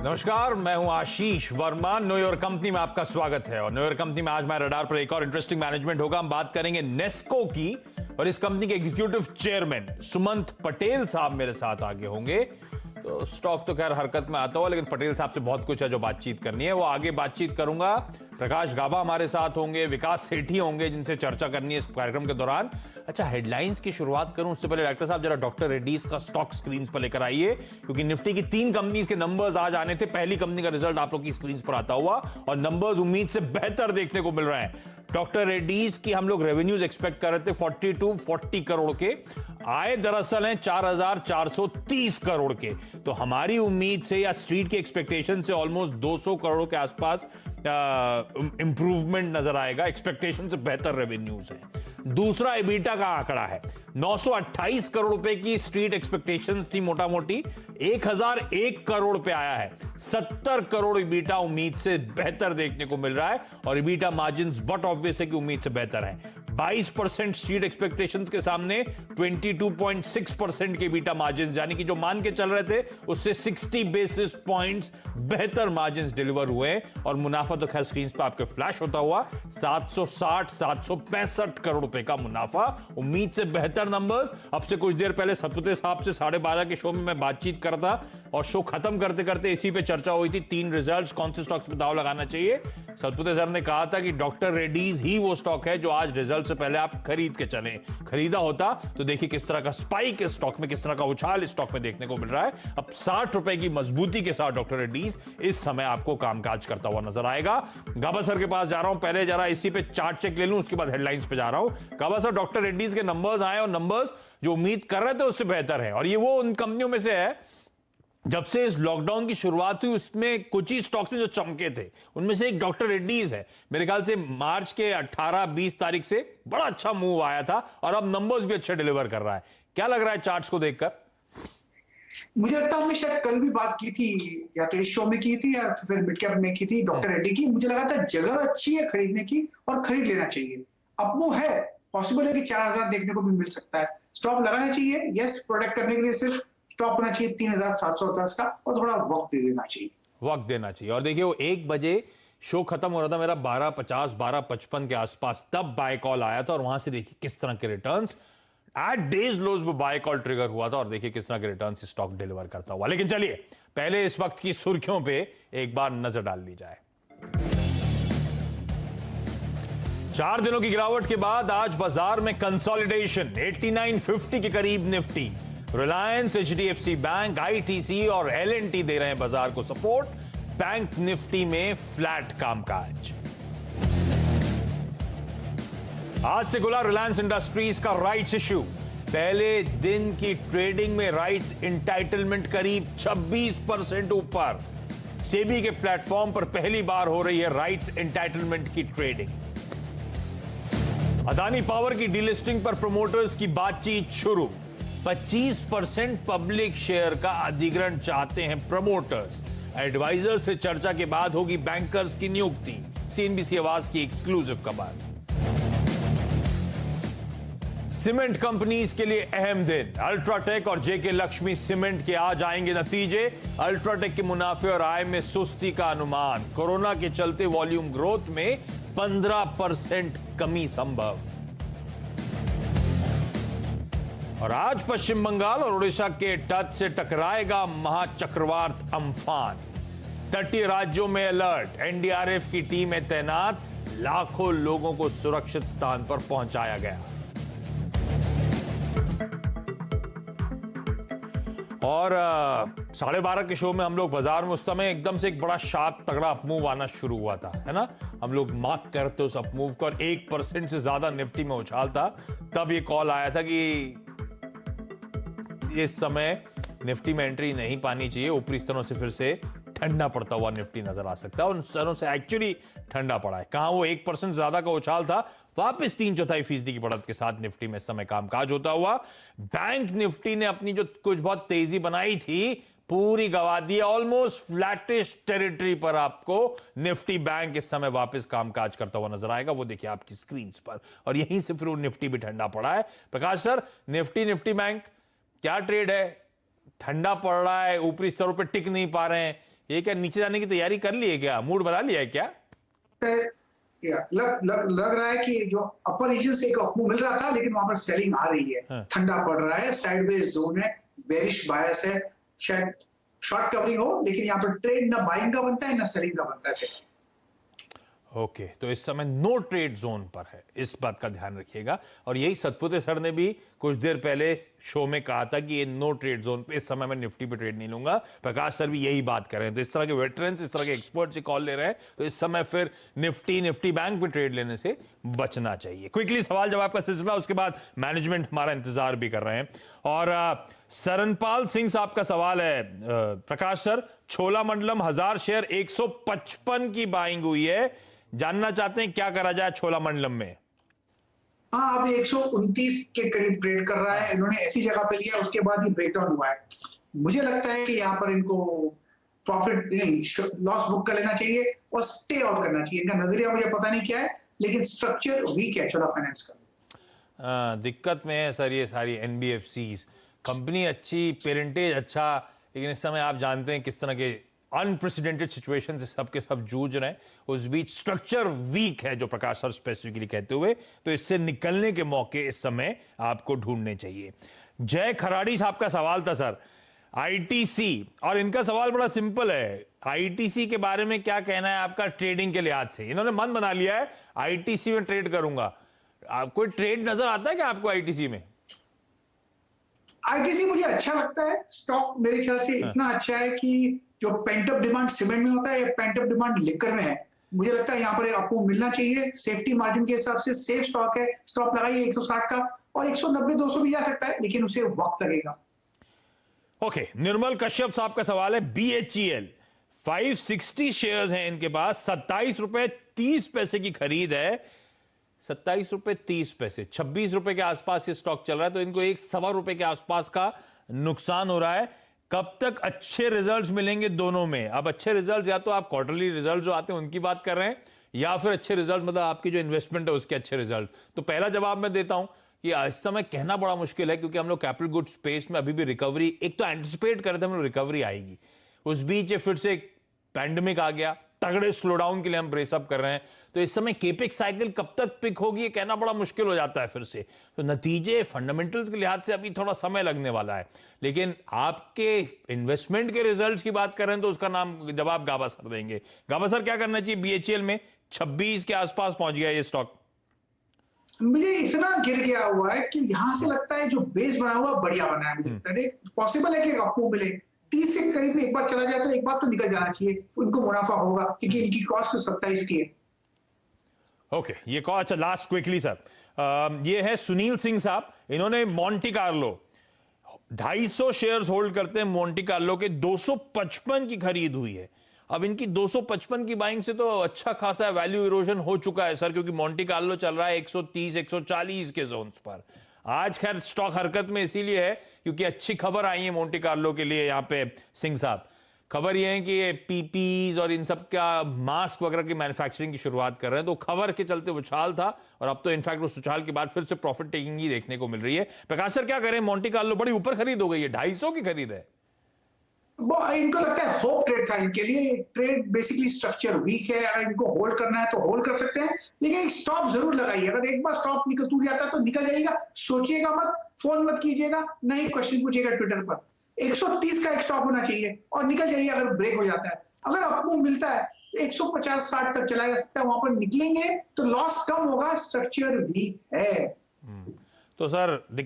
नमस्कार, मैं हूं आशीष वर्मा। नो योर कंपनी में आपका स्वागत है। और नो योर कंपनी में आज मैं रडार पर एक और इंटरेस्टिंग मैनेजमेंट होगा। हम बात करेंगे नेस्को की और इस कंपनी के एग्जीक्यूटिव चेयरमैन सुमंत पटेल साहब मेरे साथ आगे होंगे। तो स्टॉक तो खैर हरकत में आता हुआ, लेकिन पटेल साहब से बहुत कुछ है जो बातचीत करनी है, वो आगे बातचीत करूंगा। प्रकाश गाबा हमारे साथ होंगे, विकास सेठी होंगे, जिनसे चर्चा करनी है इस कार्यक्रम के दौरान। अच्छा, हेडलाइंस की शुरुआत करूं उससे पहले डॉक्टर साहब जरा डॉक्टर रेड्डीज का स्टॉक स्क्रीन पर लेकर आइए, क्योंकि निफ्टी की 3 कंपनीज के नंबर्स आज आने थे। पहली कंपनी का रिजल्ट आप लोग की स्क्रीन पर आता हुआ और नंबर्स उम्मीद से बेहतर देखने को मिल रहे हैं। डॉक्टर रेड्डीज की हम लोग रेवेन्यूज एक्सपेक्ट कर रहे थे 40 करोड़ के, आए दरअसल हैं 4,430 करोड़ के। तो हमारी उम्मीद से या स्ट्रीट की एक्सपेक्टेशन से ऑलमोस्ट 200 करोड़ के आसपास इंप्रूवमेंट नजर आएगा। एक्सपेक्टेशन से बेहतर रेवेन्यूज है। दूसरा एबिटा का आंकड़ा है 928 करोड़ रुपए की स्ट्रीट एक्सपेक्टेशंस थी मोटा मोटी, 1001 करोड़ पे आया है। 70 करोड़ एबिटा उम्मीद से बेहतर देखने को मिल रहा है और एबिटा मार्जिन्स बट ऑब्वियस है कि उम्मीद से बेहतर है। 22% स्ट्रीट एक्सपेक्टेशंस के सामने 22.6% के एबिटा मार्जिन्स, यानी कि जो मान के चल रहे थे उससे 60 बेसिस पॉइंट्स बेहतर मार्जिन्स डिलीवर हुए। और मुनाफा तो खैर स्क्रीन पर आपके फ्लैश होता हुआ 765 करोड़ रुपए का मुनाफा, उम्मीद से बेहतर नंबर्स। अब से कुछ देर पहले सतपुते साहब से 12:30 के शो में मैं बातचीत कर रहा था और शो खत्म करते करते इसी पे चर्चा हुई थी, 3 रिजल्ट्स, कौन से स्टॉक्स पे दाव लगाना चाहिए। सतपुते सर ने कहा था कि डॉक्टर रेड्डीज ही वो स्टॉक है जो आज रिजल्ट से पहले आप खरीद के चलें। खरीदा होता तो देखिए किस तरह का स्पाइक इस स्टॉक में, किस तरह का उछाल इस स्टॉक में देखने को मिल रहा है। अब 60 रुपए की मजबूती के साथ डॉक्टर रेड्डीज इस समय आपको कामकाज करता हुआ नजर आएगा। गाबा सर के पास जा रहा हूं, पहले जरा इसी पे चार्ट चेक ले लूं, उसके बाद हेडलाइंस पे जा रहा हूं। गाबा सर, डॉक्टर रेड्डीज के नंबर्स आए और नंबर्स जो उम्मीद कर रहे थे उससे बेहतर है, और ये वो उन कंपनियों में से है जब से इस लॉकडाउन की शुरुआत हुई उसमें कुछ ही स्टॉक्स हैं जो चमके थे। उनमें से एक डॉक्टर रेड्डीज है। मेरे ख्याल से मार्च के 18-20 तारीख से बड़ा अच्छा मूव आया था और अब नंबर्स भी अच्छे डिलीवर कर रहा है। क्या लग रहा है चार्ट्स को देखकर? मुझे लगता है हमने शायद कल भी बात की थी, या तो इस शो में की थी या फिर मिड कैप में की थी डॉक्टर रेड्डी की। मुझे लगा था जगह अच्छी है खरीदने की और खरीद लेना चाहिए। अब वो है, पॉसिबल है कि 4,000 देखने को भी मिल सकता है। स्टॉप लगाना चाहिए, यस। प्रोटेक्ट करने के लिए सिर्फ स्टॉप होना चाहिए 3,710 का और थोड़ा वक्त दे देना चाहिए। वक्त देना चाहिए। और देखिए वो 1 बजे शो खत्म हो रहा था मेरा, 12:50 12:55 के आसपास, तब बाय कॉल आया था और वहां से देखिए किस तरह के रिटर्न्स एट डेज लोज में बाय कॉल ट्रिगर हुआ था और देखिए किस तरह के रिटर्न्स स्टॉक डिलीवर करता हुआ। लेकिन चलिए पहले इस वक्त की सुर्खियों पे एक बार नजर डाल ली जाए। 4 दिनों की गिरावट के बाद आज बाजार में कंसोलिडेशन, 8950 के करीब Nifty. Reliance, HDFC bank, ITC और एलएनटी दे रहे हैं बाजार को सपोर्ट। बैंक निफ्टी में फ्लैट कामकाज। आज से खुला रिलायंस इंडस्ट्रीज का राइट्स इश्यू। पहले दिन की ट्रेडिंग में राइट्स इंटाइटलमेंट करीब 26% ऊपर। सेबी के प्लेटफॉर्म पर पहली बार हो रही है राइट्स इंटाइटलमेंट की ट्रेडिंग। अदानी पावर की डीलिस्टिंग पर प्रमोटर्स की बातचीत शुरू। 25% पब्लिक शेयर का अधिग्रहण चाहते हैं प्रमोटर्स। एडवाइजर से चर्चा के बाद होगी बैंकर्स की नियुक्ति। सीएनबीसी आवाज की एक्सक्लूसिव खबर। सीमेंट कंपनीज के लिए अहम दिन। अल्ट्राटेक और जेके लक्ष्मी सीमेंट के आज आएंगे नतीजे। अल्ट्राटेक के मुनाफे और आय में सुस्ती का अनुमान। कोरोना के चलते वॉल्यूम ग्रोथ में 15% कमी संभव। और आज पश्चिम बंगाल और उड़ीसा के तट से टकराएगा महाचक्रवात अम्फान। तटीय राज्यों में अलर्ट, एनडीआरएफ की टीमें तैनात, लाखों लोगों को सुरक्षित स्थान पर पहुंचाया गया। और 12:30 के शो में हम लोग बाजार में उस समय एकदम से एक बड़ा शार्प तगड़ा अपमूव आना शुरू हुआ था, है ना। हम लोग मार्क करते उस अपमूव को और 1% से ज्यादा निफ्टी में उछाल था। तब ये कॉल आया था कि इस समय निफ्टी में एंट्री नहीं पानी चाहिए, ऊपरी स्तरों से फिर से ठंडा पड़ता हुआ निफ्टी नजर आ सकता है। और उन स्तरों से एक्चुअली ठंडा पड़ा है। कहां वो 1% ज्यादा का उछाल था, वापस 3/4% की बढ़त के साथ निफ्टी में समय कामकाज होता हुआ। बैंक निफ्टी ने अपनी जो कुछ बहुत तेजी बनाई थी पूरी गवा दी। ऑलमोस्ट फ्लैटिश टेरिटरी पर आपको निफ्टी बैंक इस समय वापस कामकाज करता हुआ नजर आएगा। वो देखिए आपकी स्क्रीन पर। और यहीं से फिर वो निफ्टी भी ठंडा पड़ा है। प्रकाश सर, निफ्टी बैंक क्या ट्रेड है? ठंडा पड़ रहा है, ऊपरी स्तरों पर टिक नहीं पा रहे हैं, ये क्या नीचे जाने की तैयारी कर ली है क्या, मूड बना लिया है क्या? लग रहा है कि जो अपर रीजन से एक अपमूव मिल रहा था, लेकिन वहां पर सेलिंग आ रही है। हाँ। ठंडा पड़ रहा है, साइडवेज जोन है, बेरिश बायस है, शायद शॉर्ट कवरिंग हो, लेकिन यहाँ पर ट्रेड ना बाइंग का बनता है ना सेलिंग का बनता है। ओके, तो इस समय नो ट्रेड जोन पर है, इस बात का ध्यान रखिएगा। और यही सतपुते सर ने भी कुछ देर पहले शो में कहा था कि ये नो ट्रेड जोन पे इस समय मैं निफ्टी पे ट्रेड नहीं लूंगा। प्रकाश सर भी यही बात कर रहे हैं। तो इस तरह के वेटरन्स, इस तरह के एक्सपर्ट से कॉल ले रहे हैं, तो इस समय फिर निफ्टी बैंक पे ट्रेड लेने से बचना चाहिए। क्विकली सवाल जवाब का सिलसिला, उसके बाद मैनेजमेंट हमारा इंतजार भी कर रहे हैं। और सरनपाल सिंह साहब का सवाल है, प्रकाश सर, छोलामंडलम 1000 शेयर 155 की बाइंग हुई है, जानना चाहते हैं क्या करा जाए छोलामंडलम में। हाँ, अभी 129 के करीब ट्रेड कर रहा है। इन्होंने ऐसी जगह पे लिया, उसके बाद ही ब्रेकडाउन हुआ है। मुझे लगता है कि यहाँ पर इनको प्रॉफिट नहीं, लॉस बुक कर लेना चाहिए और स्टे आउट करना चाहिए। इनका नजरिया मुझे पता नहीं क्या है, लेकिन स्ट्रक्चर वीक है छोला फाइनेंस का। दिक्कत में है सर ये सारी एनबीएफसीज, कंपनी अच्छी, पेरेंटेज अच्छा, लेकिन इस समय आप जानते हैं किस तरह के अनप्रेसिडेंटेड सिचुएशन से सबके सब जूझ रहे हैं। उस बीच स्ट्रक्चर वीक है, जो प्रकाश सर स्पेसिफिकली कहते हुए, तो इससे निकलने के मौके इस समय आपको ढूंढने चाहिए। जय खराड़ी साहब का सवाल था सर, आईटीसी, और इनका सवाल बड़ा सिंपल है, आईटीसी के बारे में क्या कहना है आपका ट्रेडिंग के लिहाज से? इन्होंने मन बना लिया है आईटीसी में ट्रेड करूंगा। आपको ट्रेड नजर आता है क्या आपको आईटीसी में? आईटीसी मुझे अच्छा लगता है स्टॉक, मेरे ख्याल से इतना अच्छा है कि जो पेंटअप डिमांड सीमेंट में होता है या पेंटअप डिमांड लिकर में है, मुझे लगता है यहाँ पर आपको मिलना चाहिए। सेफ्टी मार्जिन के हिसाब से सेफ स्टॉक है। स्टॉप लगाइए 160 का, और 190-200 भी जा सकता है, लेकिन उसे वक्त लगेगा। ओके, निर्मल कश्यप साहब का सवाल है, बीएचईएल 560 शेयर्स हैं इनके पास, 27 रुपए 30 पैसे की खरीद है, 27 रुपए 30 पैसे, 26 रुपए के आसपास ये स्टॉक चल रहा है, तो इनको 1.25 के आसपास का नुकसान हो रहा है। कब तक अच्छे रिजल्ट्स मिलेंगे दोनों में? अब अच्छे रिजल्ट्स या तो आप क्वार्टरली रिजल्ट जो आते हैं उनकी बात कर रहे हैं, या फिर अच्छे रिजल्ट मतलब आपकी जो इन्वेस्टमेंट है उसके अच्छे रिजल्ट। तो पहला जवाब मैं देता हूं कि इस समय कहना बड़ा मुश्किल है, क्योंकि हम लोग कैपिटल गुड स्पेस में अभी भी रिकवरी, एक तो एंटिसिपेट कर रहे थे हम लोग रिकवरी आएगी, उस बीच ये फिर से एक पैंडेमिक आ गया, तगड़े स्लोडाउन के लिए हम ब्रेसअप कर रहे हैं। तो इस समय केपेक्स साइकिल कब तक पिक होगी ये कहना बड़ा मुश्किल हो जाता है फिर से। तो नतीजे फंडामेंटल्स के लिहाज से अभी थोड़ा समय लगने वाला है, लेकिन आपके इन्वेस्टमेंट के रिजल्ट्स की बात करें तो उसका नाम जवाब गाबा सर देंगे। गाबा सर, क्या करना चाहिए? बीएचईएल में 26 के आसपास पहुंच गया ये स्टॉक। मुझे इतना गिर गया हुआ है कि यहां से लगता है जो बेस बना हुआ बढ़िया बना है। मुझे लगता है पॉसिबल है कि आपको मिले 30 के करीब एक बार चला जाए तो एक बार तो निकल जाना चाहिए, उनको मुनाफा होगा, क्योंकि इनकी कॉस्ट तो 27 की है। ओके, ये कॉल अच्छा, लास्ट क्विकली सर, ये है सुनील सिंह साहब, इन्होंने मोंटी कार्लो 250 शेयर्स होल्ड करते हैं, मोंटी कार्लो के 255 की खरीद हुई है। अब इनकी 255 की बाइंग से तो अच्छा खासा वैल्यू इरोजन हो चुका है सर, क्योंकि मोंटी कार्लो चल रहा है 130-140 के जोन पर। आज खैर स्टॉक हरकत में इसीलिए है क्योंकि अच्छी खबर आई है मोंटी कार्लो के लिए। यहाँ पे सिंह साहब, खबर यह है कि ये पीपीज और इन सब का मास्क वगैरह की मैन्युफैक्चरिंग की शुरुआत कर रहे हैं, तो खबर के चलते उछाल था, और अब तो इनफैक्ट उस उछाल के बाद फिर से प्रॉफिट टेकिंग ही देखने को मिल रही है। प्रकाश सर, क्या करें? मोंटी कार्लो बड़ी ऊपर खरीद हो गई है, 250 की खरीद है। वो इनको लगता है होप ट्रेड था इनके लिए। ट्रेड बेसिकली स्ट्रक्चर वीक है, अगर इनको होल्ड करना है तो होल्ड कर सकते हैं, लेकिन एक स्टॉप जरूर लगाइए। अगर एक बार स्टॉप निकल टूट जाता है तो निकल जाइएगा, सोचिएगा मत, फोन मत कीजिएगा, नहीं क्वेश्चन पूछिएगा ट्विटर पर। 130 का एक स्टॉप होना चाहिए और निकल जाइए अगर ब्रेक हो जाता है। अगर आपको मिलता है 150-60 तक चला जा सकता है, वहां पर निकलेंगे तो लॉस कम होगा, स्ट्रक्चर वीक है। तो सर